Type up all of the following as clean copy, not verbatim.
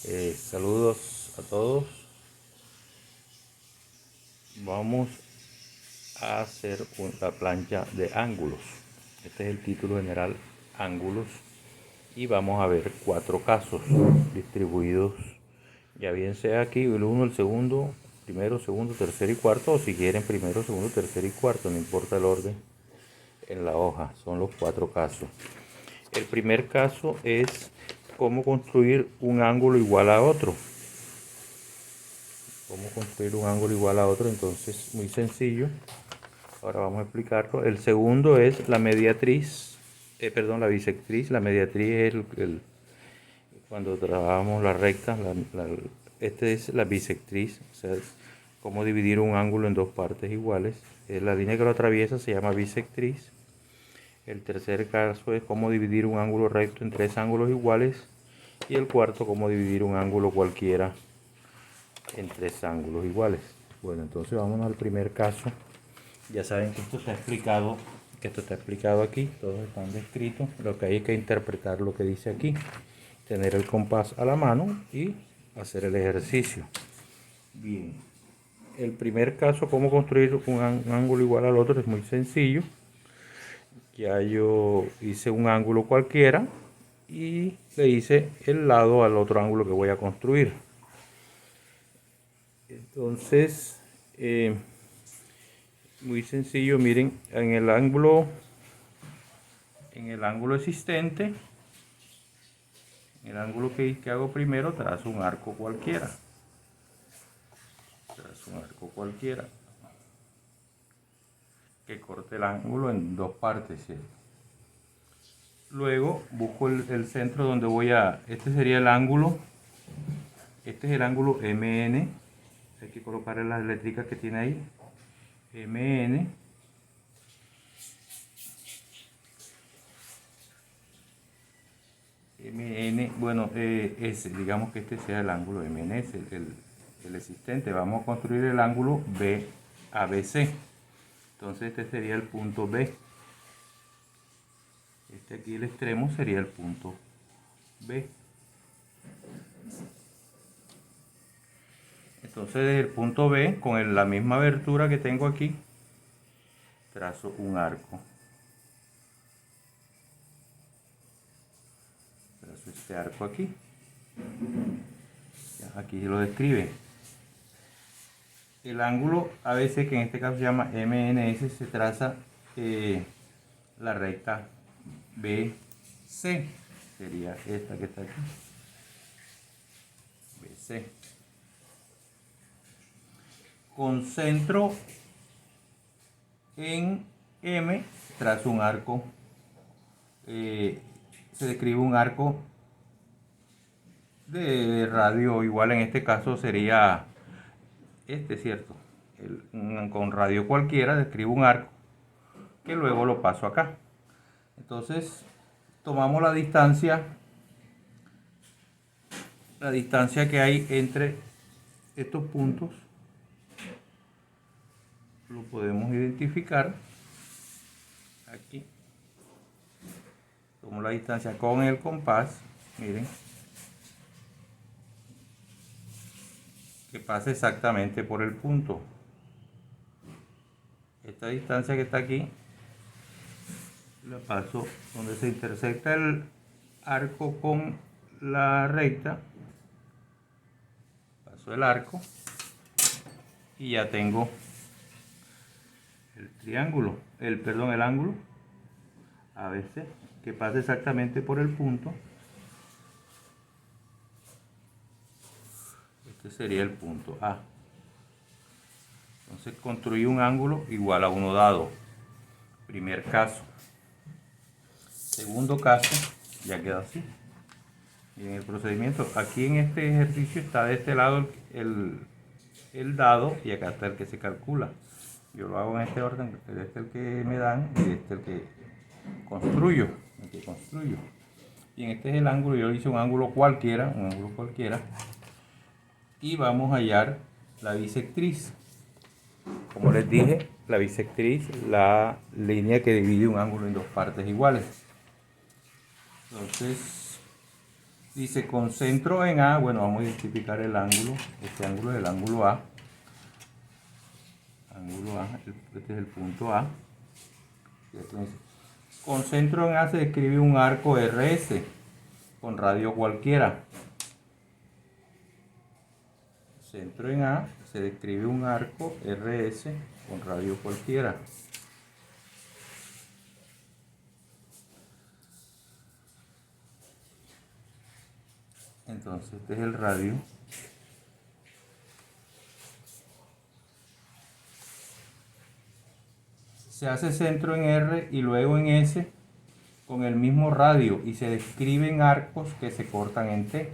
Saludos a todos. Vamos a hacer la plancha de ángulos. Este es el título general, ángulos. Y vamos a ver 4 casos distribuidos, ya bien sea aquí el 1, el segundo, primero, segundo, tercero y cuarto, o si quieren primero, segundo, tercero y cuarto, no importa el orden en la hoja, son los 4 casos. El primer caso es cómo construir un ángulo igual a otro. Cómo construir un ángulo igual a otro, entonces muy sencillo. Ahora vamos a explicarlo. El segundo es la mediatriz, la bisectriz. La mediatriz es cuando trabajamos la recta. Este es la bisectriz, o sea, es cómo dividir un ángulo en dos partes iguales. La línea que lo atraviesa se llama bisectriz. El tercer caso es cómo dividir un ángulo recto en 3 ángulos iguales. Y el cuarto, cómo dividir un ángulo cualquiera en 3 ángulos iguales. Bueno, entonces vámonos al primer caso. Ya saben que esto está explicado aquí, todos están descritos. Lo que hay es que interpretar lo que dice aquí, tener el compás a la mano y hacer el ejercicio. Bien, el primer caso, cómo construir un ángulo igual al otro, es muy sencillo. Ya yo hice un ángulo cualquiera y le hice el lado al otro ángulo que voy a construir. Entonces, muy sencillo, miren, en el ángulo existente, en el ángulo que hago primero, trazo un arco cualquiera. Que corte el ángulo en 2 partes, ¿cierto? Luego busco el centro donde voy a... Este sería el ángulo. Este es el ángulo MN. Hay que colocarle las letricas que tiene ahí. MN. Bueno, digamos que este sea el ángulo MN, es el existente. Vamos a construir el ángulo BABC. Entonces este sería el punto B. Este aquí, el extremo, sería el punto B. Entonces desde el punto B, con la misma abertura que tengo aquí, trazo un arco. Trazo este arco aquí. Aquí lo describe. El ángulo ABC, que en este caso se llama MNS, se traza la recta BC. Sería esta que está aquí. BC. Con centro en M, trazo un arco. Se describe un arco de radio igual, en este caso sería cierto, con radio cualquiera describo un arco que luego lo paso acá. Entonces tomamos la distancia que hay entre estos puntos, lo podemos identificar aquí. Tomo la distancia con el compás, miren, que pasa exactamente por el punto. Esta distancia que está aquí la paso donde se intersecta el arco con la recta, paso el arco y ya tengo el triángulo, el ángulo ABC, que pasa exactamente por el punto. Este sería el punto A. Entonces construí un ángulo igual a 1 dado. Primer caso. Segundo caso, ya queda así. Y en el procedimiento, aquí en este ejercicio está de este lado el dado y acá está el que se calcula. Yo lo hago en este orden, este es el que me dan y este es el que construyo. Y en este es el ángulo, yo hice un ángulo cualquiera, y vamos a hallar la bisectriz. Como les dije, la bisectriz, la línea que divide un ángulo en 2 partes iguales. Entonces Dice con centro en A, bueno, vamos a identificar el ángulo. Este ángulo es el ángulo A. Ángulo A, este es el punto A. Con centro en A se describe un arco RS con radio cualquiera. Centro en A se describe un arco RS con radio cualquiera. Entonces este es el radio. Se hace centro en R y luego en S con el mismo radio y se describen arcos que se cortan en T.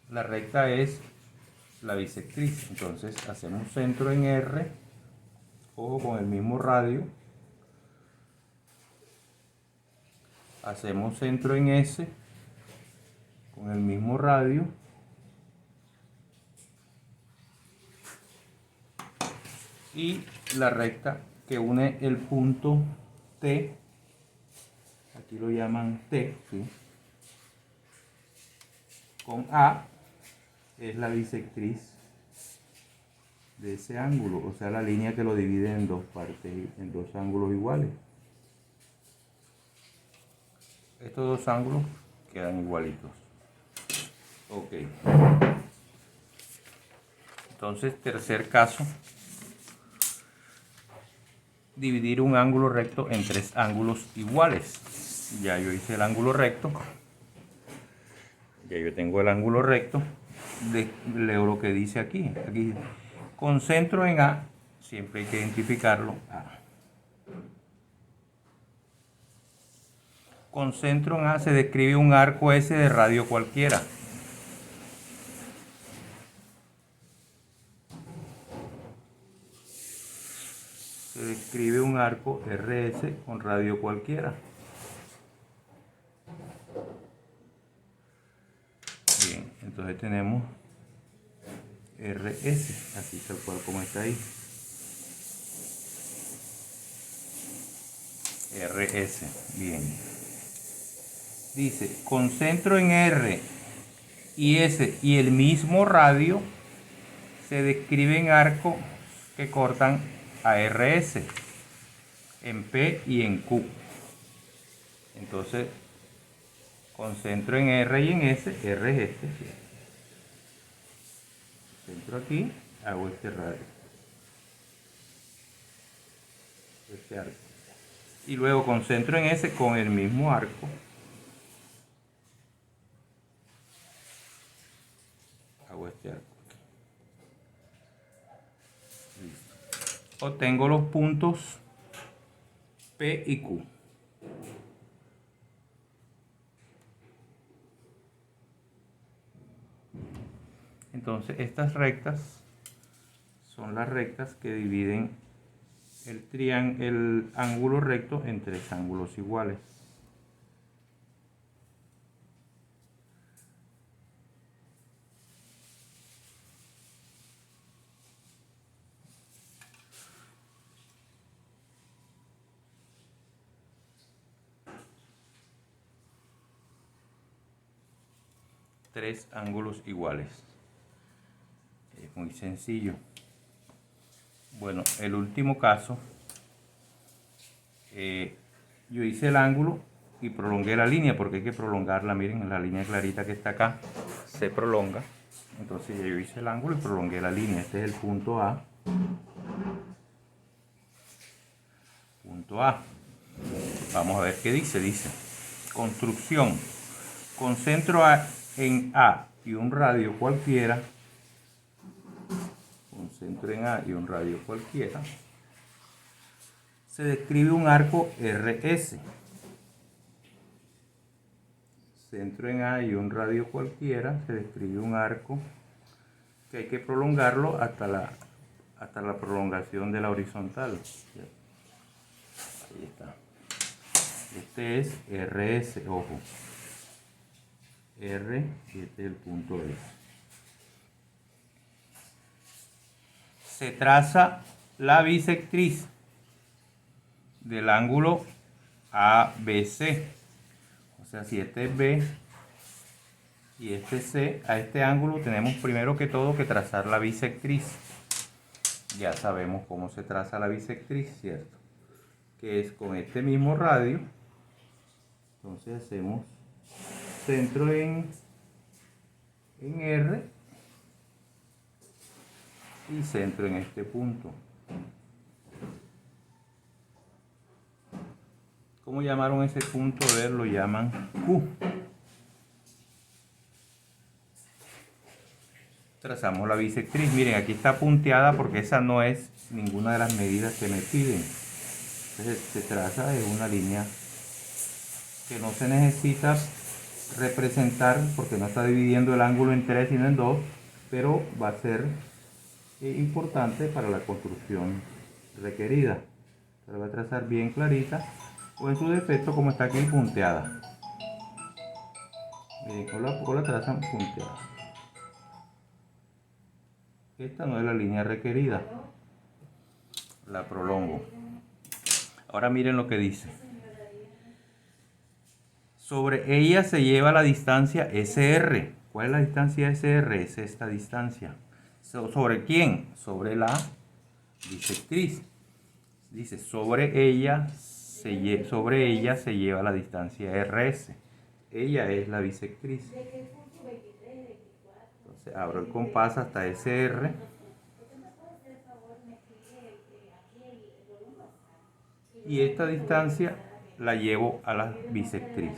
La recta es la bisectriz. Entonces hacemos centro en R, ojo, con el mismo radio. Hacemos centro en S con el mismo radio. Y la recta que une el punto T, aquí lo llaman T, ¿sí?, con A, es la bisectriz de ese ángulo, o sea, la línea que lo divide en dos partes, en dos ángulos iguales. Estos dos ángulos quedan igualitos. Ok. Entonces, tercer caso. Dividir un ángulo recto en tres ángulos iguales. Ya yo hice el ángulo recto. Ya yo tengo el ángulo recto. Leo lo que dice aquí. Aquí, con centro en A, siempre hay que identificarlo. A. Con centro en A se describe un arco S de radio cualquiera. Se describe un arco RS con radio cualquiera. Bien, entonces tenemos RS, así tal cual como está ahí. RS, bien. Dice, con centro en R y S y el mismo radio, se describen arcos que cortan a RS en P y en Q. Entonces, con centro en R y en S, R es este. Centro aquí, hago este radio. Este arco. Y luego con centro en S con el mismo arco. Hago este arco. Listo. Obtengo los puntos P y Q. Entonces estas rectas son las rectas que dividen el ángulo recto en tres ángulos iguales. Tres ángulos iguales. Es muy sencillo. Bueno, el último caso, yo hice el ángulo y prolongué la línea, porque hay que prolongarla. Miren, la línea clarita que está acá se prolonga. Entonces yo hice el ángulo y prolongué la línea. Este es el punto A. Punto A. Vamos a ver qué dice. Dice, construcción. Con centro en A y un radio cualquiera. Con centro en A y un radio cualquiera. Se describe un arco RS. Centro en A y un radio cualquiera. Se describe un arco que hay que prolongarlo hasta la prolongación de la horizontal. Ahí está. Este es RS, ojo. R y este es el punto S. Se traza la bisectriz del ángulo ABC. O sea, si este es B, Y este C, a este ángulo tenemos primero que todo que trazar la bisectriz. Ya sabemos cómo se traza la bisectriz, ¿cierto? Que es con este mismo radio. Entonces hacemos centro en R y centro en este punto. ¿Cómo llamaron ese punto? A ver, lo llaman Q. Trazamos la bisectriz. Miren, aquí está punteada porque esa no es ninguna de las medidas que me piden. Entonces se traza en una línea que no se necesita representar porque no está dividiendo el ángulo en 3 sino en 2, pero va a ser importante para la construcción requerida. Se la va a trazar bien clarita o en su defecto como está aquí punteada. Miren, o la trazan punteada. Esta no es la línea requerida, la prolongo. Ahora miren lo que dice. Sobre ella se lleva la distancia SR. ¿Cuál es la distancia SR? Es esta distancia. ¿Sobre quién? Sobre la bisectriz. Dice, sobre ella se lleva la distancia RS. Ella es la bisectriz. Entonces abro el compás hasta SR. Y esta distancia la llevo a la bisectriz.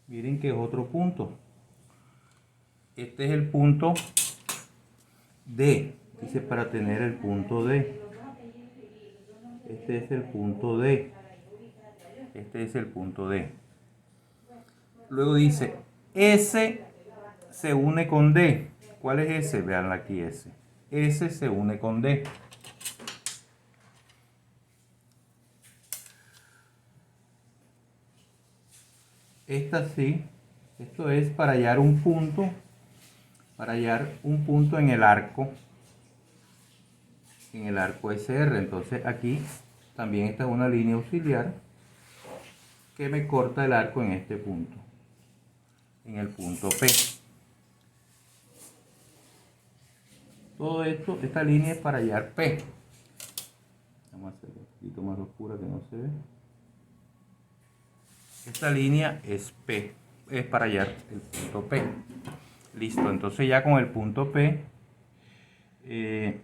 Miren que es otro punto. Este es el punto D. Dice para tener el punto D. Este es el punto D. Este es el punto D. Luego dice S se une con D. ¿Cuál es S? Vean aquí S. S se une con D. Esta sí. Esto es para hallar un punto. Para hallar un punto en el arco. En el arco SR. Entonces aquí también está una línea auxiliar que me corta el arco en este punto. En el punto P. Todo esto, esta línea es para hallar P. Vamos a hacerlo un poquito más oscura que no se ve. Esta línea es P, es para hallar el punto P. Listo, entonces ya con el punto P se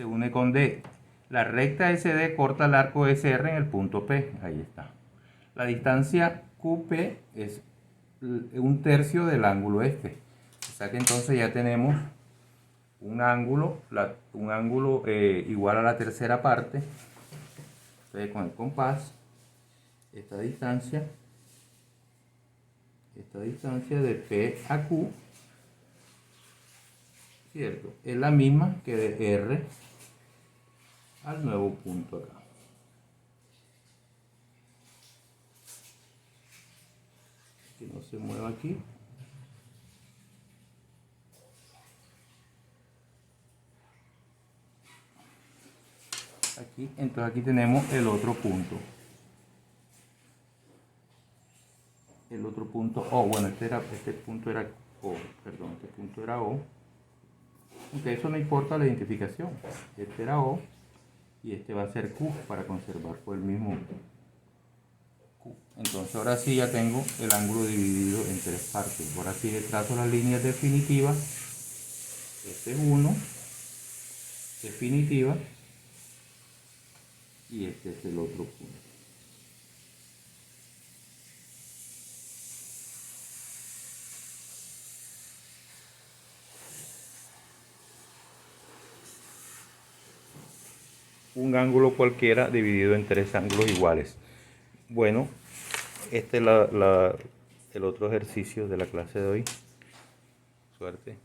une con D. La recta SD corta el arco SR en el punto P. Ahí está. La distancia QP es 1/3 del ángulo este. O sea que entonces ya tenemos un ángulo igual a la tercera parte. Entonces con el compás, esta distancia de P a Q, ¿cierto? Es la misma que de R al nuevo punto acá. Que no se mueva aquí. Aquí, entonces aquí tenemos el otro punto. El otro punto O, bueno, este punto era O, perdón, este punto era O. Aunque eso no importa la identificación. Este era O y este va a ser Q para conservar por el mismo Q. Entonces ahora sí ya tengo el ángulo dividido en 3 partes. Ahora sí le trazo las líneas definitivas. Este es 1, definitiva, y este es el otro punto. Un ángulo cualquiera dividido en 3 ángulos iguales. Bueno, este es el otro ejercicio de la clase de hoy. Suerte.